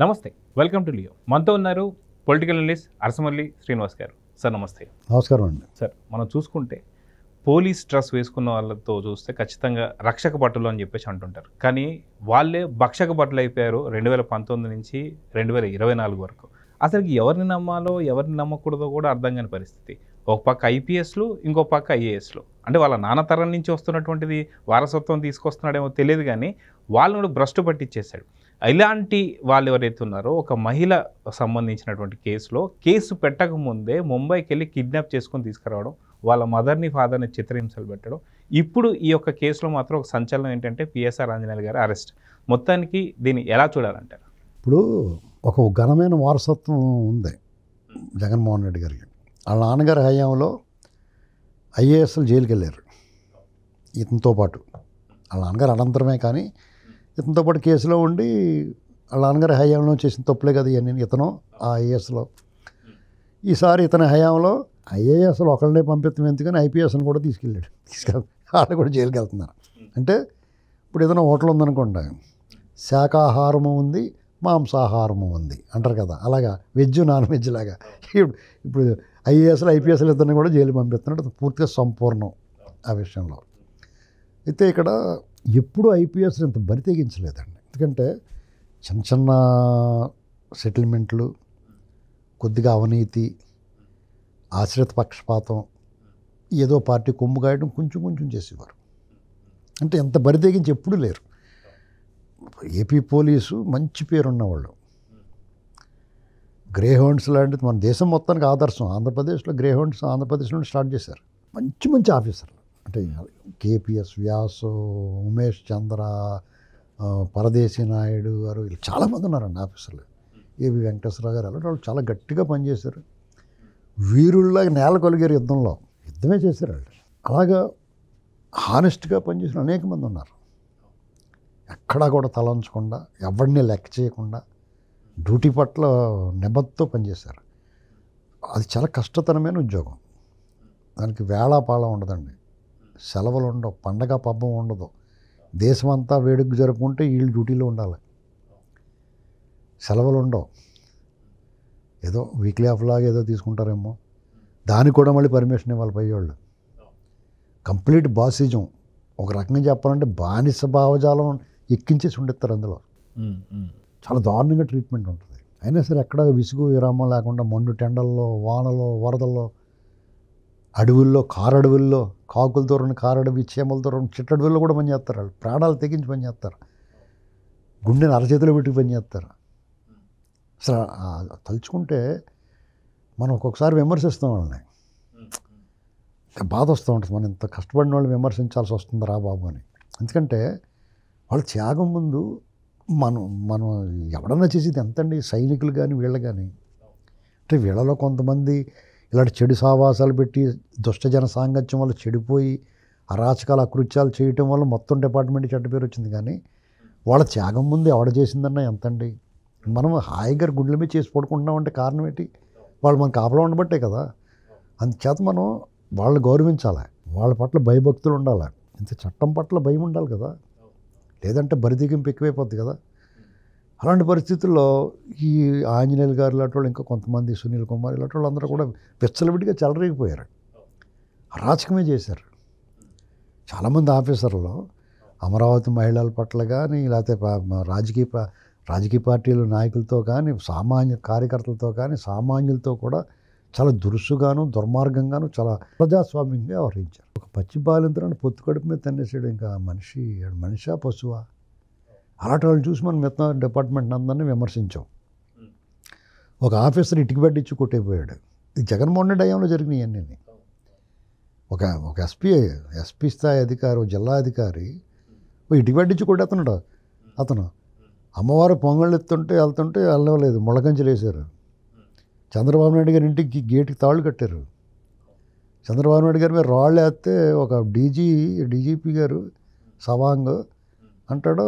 నమస్తే, welcome to Leo. మనతో ఉన్నారు పొలిటికల్ అనలిస్ట్ అరసమల్లి శ్రీనివాస్ గారు. సార్ నమస్తే. నమస్కారం అండి. సార్, మనం చూసుకుంటే పోలీస్ డ్రెస్ వేసుకున్న వాళ్ళతో చూస్తే ఖచ్చితంగా రక్షక భటులు అని చెప్పేసి అంటుంటారు. కానీ వాళ్ళే భక్షక భటులు అయిపోయారు 2019 నుంచి 2024 వరకు. అసలు ఎవరిని నమ్మాలో ఎవరిని నమ్మకూడదో కూడా అర్థం కాని పరిస్థితి. ఒక పక్క ఐపీఎస్లు, ఇంకో పక్క ఐఏఎస్లు. అంటే వాళ్ళ నాన్న తరం నుంచి వస్తున్నటువంటిది వారసత్వం తీసుకొస్తున్నాడేమో తెలియదు, కానీ వాళ్ళని కూడా భ్రష్టు పట్టించేశాడు. ఇలాంటి వాళ్ళు ఎవరైతే ఉన్నారో ఒక మహిళ సంబంధించినటువంటి కేసు పెట్టకముందే ముంబైకి వెళ్ళి కిడ్నాప్ చేసుకొని తీసుకురావడం, వాళ్ళ మదర్ని ఫాదర్ని చిత్రహింసలు పెట్టడం. ఇప్పుడు ఈ యొక్క కేసులో మాత్రం ఒక సంచలనం ఏంటంటే పిఎస్ఆర్ ఆంజనేయులు గారి అరెస్ట్. మొత్తానికి దీన్ని ఎలా చూడాలంటారు? ఇప్పుడు ఒక ఘనమైన వారసత్వం ఉంది జగన్మోహన్ రెడ్డి గారికి. వాళ్ళ నాన్నగారి హయాంలో ఐఏఎస్లు జైలుకి వెళ్ళారు ఇతనితో పాటు. వాళ్ళ నాన్నగారు అనంతరమే, కానీ ఇతనితో పాటు కేసులో ఉండి వాళ్ళ నాన్నగారి హయాంలో చేసిన తప్పులే కదా ఇవన్నీ ఇతను ఆ ఐఏఎస్లో. ఈసారి ఇతని హయాంలో ఐఏఎస్లు ఒకళ్ళనే పంపిస్తాం, ఎందుకని ఐపీఎస్ని కూడా తీసుకెళ్ళాడు. వాళ్ళు కూడా జైలుకి వెళ్తున్నారు. అంటే ఇప్పుడు ఏదైనా హోటల్ ఉందనుకోండి, శాకాహారము ఉంది, మాంసాహారము ఉంది అంటారు కదా, అలాగా వెజ్ నాన్ వెజ్ లాగా ఇప్పుడు ఐఏఎస్లు ఐపీఎస్లు ఇద్దరిని కూడా జైలు పంపిస్తున్నాడు. పూర్తిగా సంపూర్ణం ఆ విషయంలో. అయితే ఇక్కడ ఎప్పుడు ఐపీఎస్లు ఇంత బరి తెగించలేదండి. ఎందుకంటే చిన్న చిన్న సెటిల్మెంట్లు, కొద్దిగా అవినీతి, ఆశ్రిత పక్షపాతం, ఏదో పార్టీ కొమ్ము కాయడం కొంచెం కొంచెం చేసేవారు. అంటే ఎంత బరి తెగించి ఎప్పుడూ లేరు. ఏపీ పోలీసు మంచి పేరున్నవాళ్ళు. గ్రే హౌండ్స్ లాంటిది మన దేశం మొత్తానికి ఆదర్శం. ఆంధ్రప్రదేశ్లో గ్రే హౌండ్స్ ఆంధ్రప్రదేశ్ నుండి స్టార్ట్ చేశారు. మంచి మంచి ఆఫీసర్లు అంటే కేపీఎస్ వ్యాసు, ఉమేష్ చంద్ర, పరదేశీ నాయుడు గారు, వీళ్ళు చాలామంది ఉన్నారండి ఆఫీసర్లు. ఏబి వెంకటేశ్వరరావు గారు అలాంటి వాళ్ళు చాలా గట్టిగా పనిచేశారు. వీరుల్లాగా నేల కొలిగారు యుద్ధమే చేశారు వాళ్ళు. అలాగా హానెస్ట్గా పనిచేసిన అనేక మంది ఉన్నారు. ఎక్కడా కూడా తలంచకుండా, ఎవరిని లెక్క చేయకుండా డ్యూటీ పట్ల నిబద్ధతో పనిచేశారు. అది చాలా కష్టతరమైన ఉద్యోగం. దానికి వేళాపాళం ఉండదండి, సెలవులు ఉండవు, పండగ పబ్బం ఉండదు. దేశమంతా వేడుక జరుపుకుంటే వీళ్ళు డ్యూటీలో ఉండాలి, సెలవులు ఉండవు. ఏదో వీక్లీ ఆఫ్ లాగా ఏదో తీసుకుంటారేమో, దానికి కూడా మళ్ళీ పర్మిషన్ ఇవ్వాలి పై వాళ్ళు. కంప్లీట్ బాసిజం, ఒక రకంగా చెప్పాలంటే బానిస భావజాలం ఎక్కించేసి ఉండిస్తారు అందులో. చాలా దారుణంగా ట్రీట్మెంట్ ఉంటుంది. అయినా సరే ఎక్కడ విసుగు విరామం లేకుండా మండు టెండల్లో, వానలో, వరదల్లో, అడవుల్లో, కారడవుల్లో, కాకులతో రెండు కారడవి, చీమలతో రెండు చిట్టడవుల్లో కూడా పనిచేస్తారు. వాళ్ళు ప్రాణాలు తెగించి పనిచేస్తారు. గుండెని అరచేతిలో పెట్టి పనిచేస్తారు. అసలు తలుచుకుంటే మనం ఒక్కొక్కసారి విమర్శిస్తాం వాళ్ళని, బాధ వస్తూ ఉంటుంది. మనం ఇంత కష్టపడిన వాళ్ళు విమర్శించాల్సి వస్తుంది రా బాబు అని. ఎందుకంటే వాళ్ళ త్యాగం ముందు మనం ఎవడన్నా చేసేది ఎంతండి. సైనికులు కానీ వీళ్ళు కానీ, అంటే వీళ్ళలో కొంతమంది ఇలాంటి చెడు సావాసాలు పెట్టి దుష్టజన సాంగత్యం వల్ల చెడిపోయి అరాచకాలు అకృత్యాలు చేయటం వల్ల మొత్తం డిపార్ట్మెంట్ చెడ్డ పేరు వచ్చింది. కానీ వాళ్ళ త్యాగం ముందు ఎవడ చేసిందన్నా ఎంతండి. మనం హాయిగా గుండెల మీద చేసి పడుకుంటున్నామంటే కారణం ఏంటి? వాళ్ళు మనకు కాపలా ఉండబట్టే కదా. అందుచేత మనం వాళ్ళని గౌరవించాలి, వాళ్ళ పట్ల భయభక్తులు ఉండాలి, ఇంత చట్టం పట్ల భయం ఉండాలి కదా, లేదంటే బరిదిగింపు ఎక్కువైపోద్ది కదా. అలాంటి పరిస్థితుల్లో ఈ ఆంజనేయులు గారు ఇలాంటి వాళ్ళు, ఇంకా కొంతమంది సునీల్ కుమార్ ఇలాంటి వాళ్ళు అందరూ కూడా విచ్చలవిడిగా చెలరేగిపోయారు, అరాచకమే చేశారు. చాలామంది ఆఫీసర్లు అమరావతి మహిళల పట్ల కానీ, లేకపోతే రాజకీయ పార్టీల నాయకులతో కానీ, సామాన్య కార్యకర్తలతో కానీ, సామాన్యులతో కూడా చాలా దురుసుగాను, దుర్మార్గంగాను, చాలా ప్రజాస్వామ్యంగా వ్యవహరించారు. ఒక పచ్చి బాలింతరాన్ని పొత్తు కడుపు మీద తన్నేసాడు. ఇంకా మనిషా పశువా? అలాంటి వాళ్ళని చూసి మనం మిగతా డిపార్ట్మెంట్ అందరినీ విమర్శించాం. ఒక ఆఫీసర్ ఇటుక పెట్టించి కొట్టేపోయాడు. ఇది జగన్మోహన్ రెడ్డి హయాంలో జరిగినాయి అన్నీ. ఒక ఎస్పీ స్థాయి అధికారి, జిల్లా అధికారి ఇటుక పెట్టించి కొట్టేస్తున్నాడు. అతను అమ్మవారు పొంగళ్ళు వెళ్తుంటే వెళ్ళలేదు, ముళ్ళకంచెలు వేశారు. చంద్రబాబు నాయుడు గారి ఇంటికి గేటుకి తాళ్ళు కట్టారు. చంద్రబాబు నాయుడు గారి మీద రాళ్ళు వేస్తే ఒక డీజీపీ గారు సవాంగ్ అంటాడు,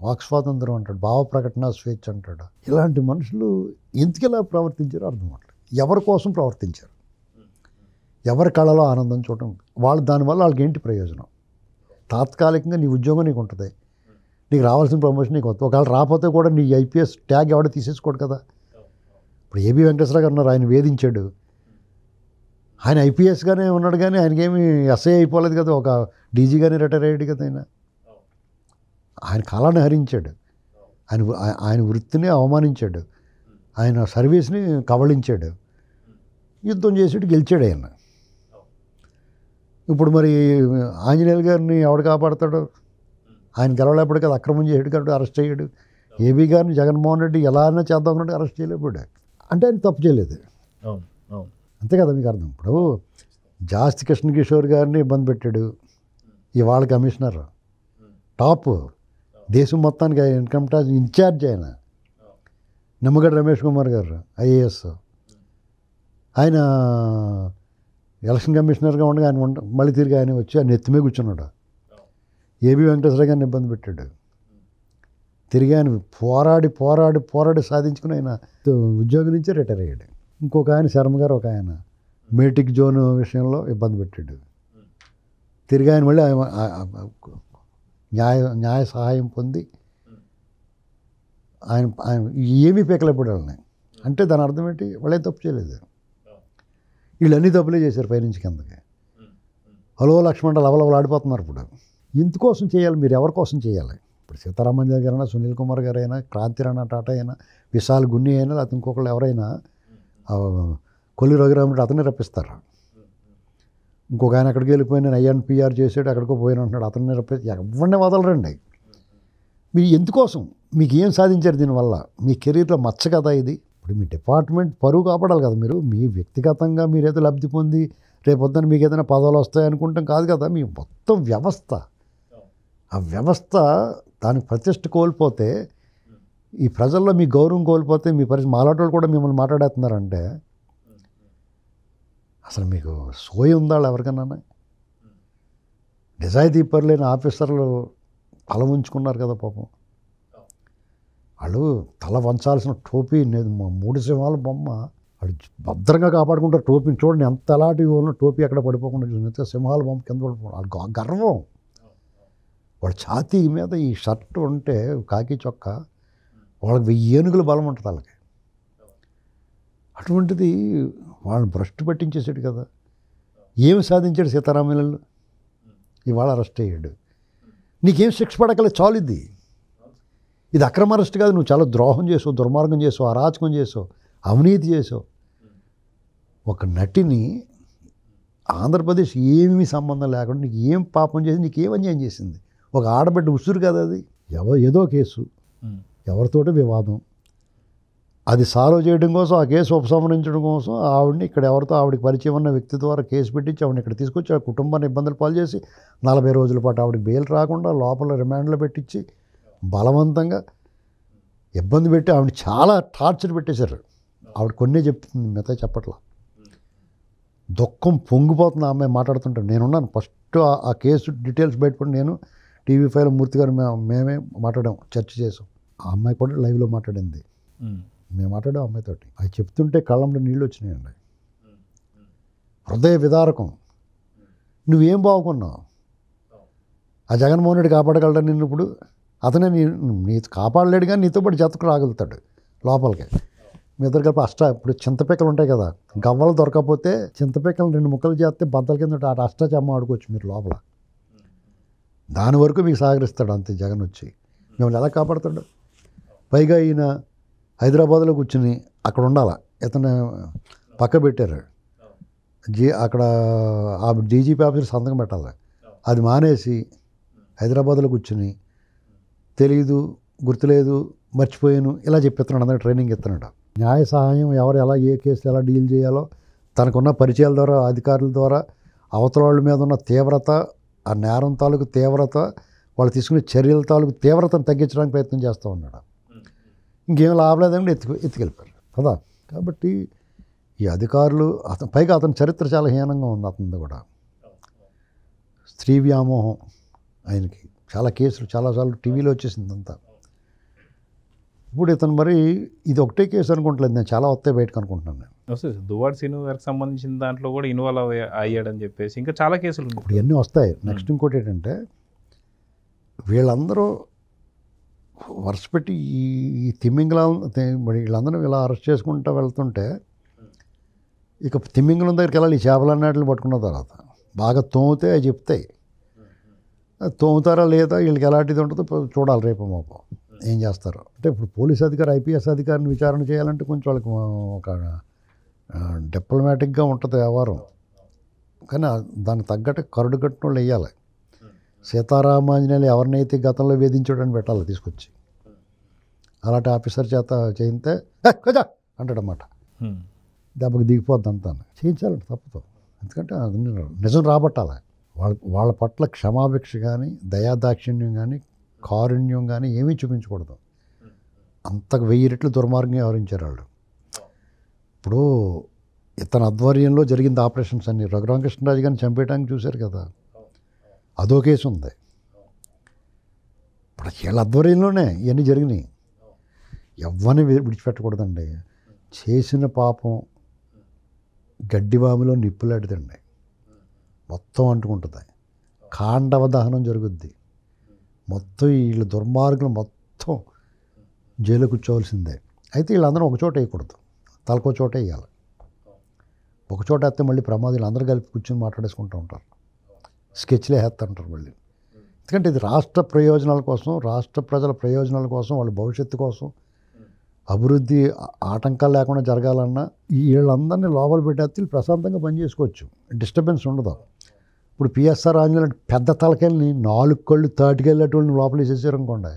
వాక్ స్వాతంత్రం అంటాడు, భావ ప్రకటన స్వేచ్ఛ అంటాడు. ఇలాంటి మనుషులు ఎందుకు ఇలా ప్రవర్తించారో అర్థం అవ్వట్లేదు. ఎవరి కోసం ప్రవర్తించారు? ఎవరి కళలో ఆనందం చూడటం. దానివల్ల వాళ్ళకి ఏంటి ప్రయోజనం? తాత్కాలికంగా నీ ఉద్యోగం నీకు ఉంటుంది, నీకు రావాల్సిన ప్రమోషన్ నీకు వస్తుంది. ఒకవేళ రాకపోతే కూడా నీ ఐపీఎస్ ట్యాగ్ ఎవడో తీసేసుకోడు కదా. ఇప్పుడు ఏబి వెంకటేశ్వర గారు ఉన్నారు, ఆయన వేధించాడు. ఆయన ఐపీఎస్గానే ఉన్నాడు కానీ ఆయనకేమి ఎస్ఐ అయిపోలేదు కదా, ఒక డీజీగానే రిటైర్ అయ్యాడు కదా. ఆయన కాలాన్ని హరించాడు, ఆయన వృత్తిని అవమానించాడు, ఆయన సర్వీస్ని కబళించాడు, యుద్ధం చేసాడు, గెలిచాడు ఆయన. ఇప్పుడు మరి ఆంజనేయులు గారిని ఎవడు కాపాడతాడు? ఆయన గెలవలేకపోయాడు కదా, అక్రమం చేసాడు కాబట్టి అరెస్ట్ అయ్యాడు. ఏబీ గారిని జగన్మోహన్ రెడ్డి ఎలా అయినా చేద్దాం అన్నట్టు అరెస్ట్ చేయలేకపోయాడు. అంటే ఆయన తప్పు చేయలేదు, అంతే కదా మీకు అర్థం. ఇప్పుడు జాస్తి కృష్ణ కిషోర్ గారిని ఇబ్బంది పెట్టాడు, ఇవాళ కమిషనర్ టాప్, దేశం మొత్తానికి ఇన్కమ్ ట్యాక్స్ ఇన్ఛార్జ్ ఆయన. నిమ్మగడ్డ రమేష్ కుమార్ గారు ఐఏఎస్, ఆయన ఎలక్షన్ కమిషనర్గా ఉండగా ఆయన మళ్ళీ తిరిగి ఆయన వచ్చి ఆయన ఎత్తిమే కూర్చున్నాడు. ఏబి వెంకటేశ్వర గారిని ఇబ్బంది పెట్టాడు, తిరిగి ఆయన పోరాడి సాధించుకుని ఆయన ఉద్యోగం నుంచే రిటైర్ అయ్యాడు. ఇంకొక ఆయన శర్మ గారు, ఒక ఆయన మేటిక్ జోన్ విషయంలో ఇబ్బంది పెట్టాడు, తిరిగి ఆయన మళ్ళీ న్యాయ సహాయం పొంది ఆయన ఏమీ పీకలేకపోయాడు వాళ్ళని. అంటే దాని అర్థం ఏంటి? వాళ్ళేం తప్పు చేయలేదు, వీళ్ళన్నీ తప్పులే చేశారు పైనుంచి కిందకి. హలో లక్ష్మణ లవలవలు ఆడిపోతున్నారు. ఇప్పుడు ఇందుకోసం చేయాలి, మీరు ఎవరి కోసం చేయాలి? ఇప్పుడు సీతారామన్ గారైనా, సునీల్ కుమార్ గారైనా, క్రాంతి రాణా టాటా అయినా, విశాల్ గున్ని అయినా, లేకపోతే ఇంకొకళ్ళు ఎవరైనా, కొల్లి రఘురాముడు అతనే రప్పిస్తారు. ఇంకొక ఆయన అక్కడికి వెళ్ళిపోయి నేను ఐఎన్పిఆర్ చేసాడు, అక్కడికో పోయిన అంటున్నాడు, అతన్ని రప్పిస్తారు. ఎవరిని వదలరండి. మీరు ఎందుకోసం, మీకు ఏం సాధించారు దీనివల్ల? మీ కెరీర్లో మచ్చ కదా ఇది. ఇప్పుడు మీ డిపార్ట్మెంట్ పరువు కాపాడాలి కదా. మీరు మీ వ్యక్తిగతంగా మీరేదో లబ్ధి పొంది రేపొద్దున మీకు ఏదైనా పదవులు వస్తాయి అనుకుంటాం కాదు కదా. మీ మొత్తం వ్యవస్థ, ఆ వ్యవస్థ దానికి ప్రతిష్ట కోల్పోతే, ఈ ప్రజల్లో మీ గౌరవం కోల్పోతే, మీ పరిస్థితి మాలాటోళ్ళు కూడా మిమ్మల్ని మాట్లాడేస్తున్నారంటే అసలు మీకు సోయి ఉందా ఎవరికన్నా? నిజాయితీ పరులైన ఆఫీసర్లు తల ఉంచుకున్నారు కదా పాపం. వాళ్ళు తల వంచాల్సిన టోపీ లేదు, మా 3 సింహాల బొమ్మ వాళ్ళు భద్రంగా కాపాడుకుంటారు. టోపీని చూడండి ఎంత అలాంటి ఉన్న టోపీ ఎక్కడ పడిపోకుండా చూసి సింహాల బొమ్మ కింద పడిపోవడం వాళ్ళు గర్వం. వాళ్ళ ఛాతీ మీద ఈ షర్ట్ ఉంటే కాకి చొక్కా, వాళ్ళకి 1000 ఏనుగుల బలం ఉంటుంది వాళ్ళకి. అటువంటిది వాళ్ళని భ్రష్టు పట్టించేసాడు కదా. ఏమి సాధించాడు సీతారామయ్యలు? ఇవాళ అరెస్ట్ అయ్యాడు. నీకేం శిక్ష పడకలే చాలు. ఇది అక్రమ అరెస్ట్ కాదు. నువ్వు చాలా ద్రోహం చేసావు, దుర్మార్గం చేసావు, అరాచకం చేసావు, అవినీతి చేసావు. ఒక నటిని ఆంధ్రప్రదేశ్ ఏమీ సంబంధం లేకుండా నీకు ఏం పాపం చేసి, నీకు ఏం అన్యాయం చేసింది? ఒక ఆడబిడ్డ ఉసురు కదా అది. ఏదో కేసు, ఎవరితోటి వివాదం, అది సాల్వ్ చేయడం కోసం, ఆ కేసు ఉపసంహరించడం కోసం ఆవిడని ఇక్కడ ఎవరితో ఆవిడకి పరిచయం ఉన్న వ్యక్తి ద్వారా కేసు పెట్టించి ఆవిడని ఇక్కడ తీసుకొచ్చి ఆ కుటుంబాన్ని ఇబ్బందులు పాలు చేసి 40 రోజుల పాటు ఆవిడకి బెయిల్ రాకుండా లోపల రిమాండ్లో పెట్టించి బలవంతంగా ఇబ్బంది పెట్టి ఆవిడని చాలా టార్చర్ పెట్టేశారు. ఆవిడ కొన్నే చెప్తుంది, మిగతా చెప్పట్లా. దుఃఖం పొంగిపోతుంది ఆ అమ్మాయి మాట్లాడుతుంటాను. నేనున్నాను ఫస్ట్ ఆ కేసు డీటెయిల్స్ బయటపడి నేను TV5 మూర్తి గారు మేమే మాట్లాడాం, చర్చ చేసాం. ఆ అమ్మాయి కూడా లైవ్లో మాట్లాడింది, మేము మాట్లాడాం అమ్మాయితోటి. అది చెప్తుంటే కళ్ళంలో నీళ్ళు వచ్చినాయండి. హృదయ విదారకం. నువ్వేం బాగుకున్నావు? ఆ జగన్మోహన్ రెడ్డి కాపాడగలడా నిన్ను? ఇప్పుడు అతనే నీ కాపాడలేడు కానీ నీతో పాటు జతకు రాగలుగుతాడు లోపలికి. మీ ఇద్దరు కలిపి ఇప్పుడు చింతపిక్కలు ఉంటాయి కదా, గవ్వలు దొరకకపోతే చింతపిక్కలు 2 ముక్కలు చేస్తే బద్దల కింద అష్టాచమ్మ ఆడుకోవచ్చు మీరు లోపల. దాని వరకు మీకు సహకరిస్తాడు అంతే జగన్ వచ్చి. మిమ్మల్ని ఎలా కాపాడుతాడు? పైగా ఈయన హైదరాబాద్లో కూర్చుని అక్కడ ఉండాలి, ఇతను పక్క పెట్టారు. అక్కడ ఆ డీజీపీ ఆఫీసర్ సంతకం పెట్టాలి, అది మానేసి హైదరాబాద్లో కూర్చుని తెలీదు, గుర్తులేదు, మర్చిపోయాను ఇలా చెప్పిస్తున్నాడు. అందరికి ట్రైనింగ్ ఇస్తున్నాడు. న్యాయ సహాయం ఎవరు ఎలా ఏ కేసు ఎలా డీల్ చేయాలో తనకున్న పరిచయాల ద్వారా, అధికారుల ద్వారా, అవతల వాళ్ళ మీద ఉన్న తీవ్రత, ఆ నేరం తాలూకు తీవ్రత, వాళ్ళు తీసుకునే చర్యల తాలూకు తీవ్రతను తగ్గించడానికి ప్రయత్నం చేస్తూ ఉన్నాడు. ఇంకేం లాభలేదని ఎత్తుకెళ్ళిపోయారు కదా. కాబట్టి ఈ అధికారులు పైగా అతని చరిత్ర చాలా హీనంగా ఉంది. అతనిది కూడా స్త్రీ వ్యామోహం ఆయనకి, చాలా కేసులు చాలాసార్లు టీవీలో వచ్చేసింది అంతా. ఇప్పుడు ఇతను మరి ఇది ఒకటే కేసు అనుకుంటలేదు, నేను చాలా వస్తే బయటకు అనుకుంటున్నాను నేను. దువ్వాడ శ్రీను గారికి సంబంధించిన దాంట్లో కూడా ఇన్వాల్వ్ అయ్యాడని చెప్పేసి ఇంకా చాలా కేసులు ఇప్పుడు ఇవన్నీ వస్తాయి. నెక్స్ట్ ఇంకోటి ఏంటంటే వీళ్ళందరూ వరుస పెట్టి ఈ తిమ్మింగలం మరి వీళ్ళందరూ ఇలా అరెస్ట్ చేసుకుంటూ వెళ్తుంటే ఇక తిమ్మింగలం దగ్గరికి వెళ్ళాలి ఈ చేపలన్నిటిని పట్టుకున్న తర్వాత బాగా తోమితే అవి చెప్తాయి. తోముతారా లేదా వీళ్ళకి ఎలాంటిది ఉంటుందో చూడాలి రేపు మాపు ఏం చేస్తారు. అంటే ఇప్పుడు పోలీస్ అధికారి ఐపీఎస్ అధికారిని విచారణ చేయాలంటే కొంచెం వాళ్ళకి ఒక డిప్లొమాటిక్గా ఉంటుంది వ్యవహారం. కానీ దానికి తగ్గట్టు కరుడు కట్టిన వాళ్ళు వేయాలి. సీతారామాంజనేయులు ఎవరినైతే గతంలో వేధించడానికి పెట్టాలి తీసుకొచ్చి, అలాంటి ఆఫీసర్ చేత చేయితే కదా అంటాడన్నమాట. దెబ్బకి దిగిపోద్ది అంతా చేయించాలంటే తప్పదు. ఎందుకంటే అది నిజం రాబట్టాలి. వాళ్ళ పట్ల క్షమాభిక్ష కానీ దయాదాక్షిణ్యం కానీ కారుణ్యం కానీ ఏమీ చూపించకూడదు. అంత 1000 రెట్లు దుర్మార్గంగా వ్యవహరించారు వాళ్ళు. ఇప్పుడు ఇతని ఆధ్వర్యంలో జరిగింది ఆపరేషన్స్ అన్ని. రఘురామకృష్ణరాజు గారిని చంపేయడానికి చూశారు కదా, అదో కేసు ఉంది. ఇప్పుడు వీళ్ళ ఆధ్వర్యంలోనే ఇవన్నీ జరిగినాయి. ఎవరిని విడిచిపెట్టకూడదండి. చేసిన పాపం గడ్డివాములో నిప్పులాడుతండి, మొత్తం అంటుకుంటుంది. కాండవ దహనం జరుగుద్ది. మొత్తం వీళ్ళ దుర్మార్గులు మొత్తం జైలు కూర్చోవలసిందే. అయితే వీళ్ళందరూ ఒకచోట వేయకూడదు, తలకో చోట వేయాలి. ఒకచోట వేస్తే మళ్ళీ ప్రమాదాలు అందరూ కలిపి కూర్చొని మాట్లాడేసుకుంటూ ఉంటారు, స్కెచ్లే వేస్తుంటారు మళ్ళీ. ఎందుకంటే ఇది రాష్ట్ర ప్రయోజనాల కోసం, రాష్ట్ర ప్రజల ప్రయోజనాల కోసం, వాళ్ళ భవిష్యత్తు కోసం, అభివృద్ధి ఆటంకాలు లేకుండా జరగాలన్నా వీళ్ళందరినీ లోపల పెట్టేస్తే ప్రశాంతంగా పనిచేసుకోవచ్చు, డిస్టర్బెన్స్ ఉండదు. ఇప్పుడు పిఎస్ఆర్ ఆంజనేయులు పెద్ద తలకెళ్ళి 4 కళ్ళు తాటికెళ్ళేటోళ్ళని లోపల వేసేసారు అనుకోండి,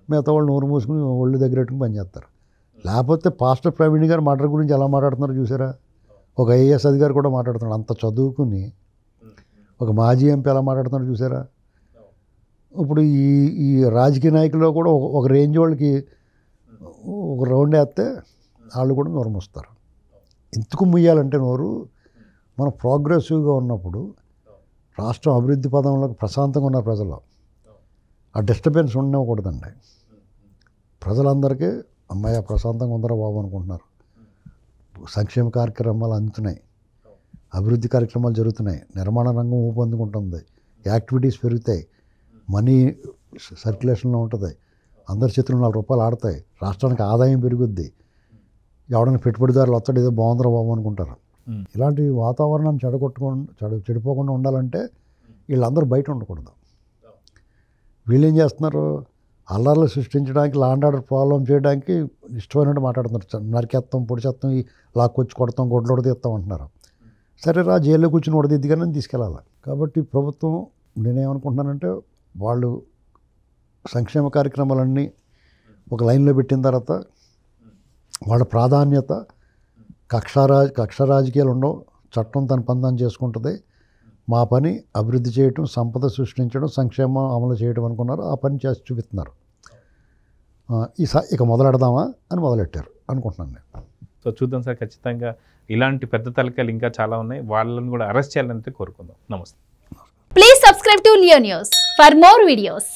మిగతా వాళ్ళు నోరు మూసుకుని ఒళ్ళు దగ్గర పెట్టుకుని పనిచేస్తారు. లేకపోతే పాస్టర్ ప్రవీణ్ గారు మర్డర్ గురించి ఎలా మాట్లాడుతున్నారు చూసారా? ఒక ఐఏఎస్ అధికారి కూడా మాట్లాడుతున్నాడు, అంత చదువుకుని. ఒక మాజీ ఎంపీ ఎలా మాట్లాడుతున్నారు చూసారా? ఇప్పుడు ఈ రాజకీయ నాయకుల్లో కూడా ఒక రేంజ్ వాళ్ళకి ఒక రౌండ్ వేస్తే వాళ్ళు కూడా నోరు మూస్తారు. ఎందుకు ముయ్యాలంటే నోరు, మనం ప్రోగ్రెసివ్గా ఉన్నప్పుడు రాష్ట్రం అభివృద్ధి పదంలో ప్రశాంతంగా ఉన్న ప్రజలు ఆ డిస్టర్బెన్స్ ఉండకూడదండి. ప్రజలందరికీ అమ్మాయి ప్రశాంతంగా ఉందరా బాబు అనుకుంటున్నారు. సంక్షేమ కార్యక్రమాలు అందుతున్నాయి, అభివృద్ధి కార్యక్రమాలు జరుగుతున్నాయి, నిర్మాణ రంగం ఊపందుకుంటుంది, యాక్టివిటీస్ పెరుగుతాయి, మనీ సర్క్యులేషన్లో ఉంటుంది, అందరి చేతులు 4 రూపాయలు ఆడతాయి, రాష్ట్రానికి ఆదాయం పెరుగుద్ది, ఎవడైనా పెట్టుబడిదారులు వస్తాడు ఏదో బాగుందరా బాబు అనుకుంటారు. ఇలాంటి వాతావరణాన్ని చెడిపోకుండా ఉండాలంటే వీళ్ళందరూ బయట ఉండకూడదు. వీళ్ళు ఏం చేస్తున్నారు, అల్లర్లు సృష్టించడానికి, లాండ్ ఆర్డర్ ప్రాబ్లం చేయడానికి ఇష్టమైనట్టు మాట్లాడుతున్నారు. నరికేస్తాం, పొడిచేస్తాం, లాక్కొచ్చి కొడతాం, గొడ్లు తీస్తాం అంటున్నారు. సరే రా, జైల్లో కూర్చుని ఉడదిద్దిగానే తీసుకెళ్ళాలి. కాబట్టి ప్రభుత్వం, నేనేమనుకుంటున్నానంటే, వాళ్ళు సంక్షేమ కార్యక్రమాలన్నీ ఒక లైన్లో పెట్టిన తర్వాత వాళ్ళ ప్రాధాన్యత కక్ష రాజకీయాలు ఉండవు, చట్టం తన పని చేసుకుంటుంది. మా పని అభివృద్ధి చేయటం, సంపద సృష్టించడం, సంక్షేమం అమలు చేయడం అనుకున్నారు. ఆ పని చేసి చూపిస్తున్నారు. ఇక మొదలెడదామా అని మొదలెట్టారు అనుకుంటున్నాను నేను. సో చూద్దాం సార్, ఖచ్చితంగా ఇలాంటి పెద్ద తలకాయలు ఇంకా చాలా ఉన్నాయి, వాళ్ళని కూడా అరెస్ట్ చేయాలంటే కోరుకుందాం. నమస్తే. Please subscribe to Leo news for more videos.